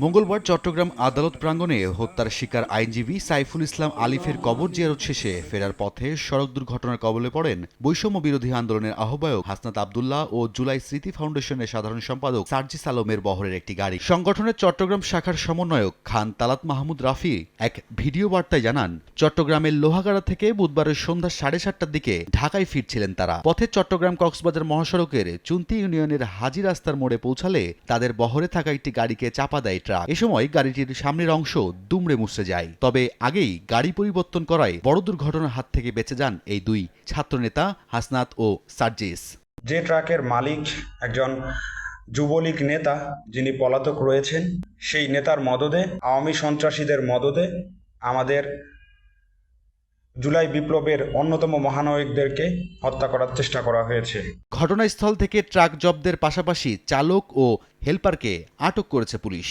মঙ্গলবার চট্টগ্রাম আদালত প্রাঙ্গণে হত্যার শিকার আইনজীবী সাইফুল ইসলাম আলিফের কবর জিয়ারত শেষে ফেরার পথে সড়ক দুর্ঘটনার কবলে পড়েন বৈষম্য বিরোধী আন্দোলনের আহ্বায়ক হাসনাত আবদুল্লাহ ও জুলাই স্মৃতি ফাউন্ডেশনের সাধারণ সম্পাদক সার্জিস আলমের বহরের একটি গাড়ি। সংগঠনের চট্টগ্রাম শাখার সমন্বয়ক খান তালাত মাহমুদ রাফি এক ভিডিও বার্তায় জানান, চট্টগ্রামের লোহাগাড়া থেকে বুধবারের সন্ধ্যা 7:30টার দিকে ঢাকায় ফিরছিলেন তারা। পথে চট্টগ্রাম কক্সবাজার মহাসড়কের চুন্তি ইউনিয়নের হাজি রাস্তার মোড়ে পৌঁছালে তাদের বহরে থাকা একটি গাড়িকে চাপা দেয় ট্রাক। এ সময় গাড়িটির সামনের অংশ দুমড়ে মুচড়ে যায়। তবে আগেই গাড়ি পরিবর্তন করায় বড় দুর্ঘটনার হাত থেকে বেঁচে যান এই দুই ছাত্রনেতা হাসনাত ও সার্জিস। যে ট্রাকের মালিক একজন যুবলীগ নেতা যিনি পলাতক রয়েছেন, সেই নেতার মদদে, আওয়ামী সন্ত্রাসীদের মদদে আমাদের জুলাই বিপ্লবের অন্যতম মহানায়কদেরকে হত্যা করার চেষ্টা করা হয়েছে। ঘটনাস্থল থেকে ট্রাক জব্দের পাশাপাশি চালক ও হেলপারকে আটক করেছে পুলিশ।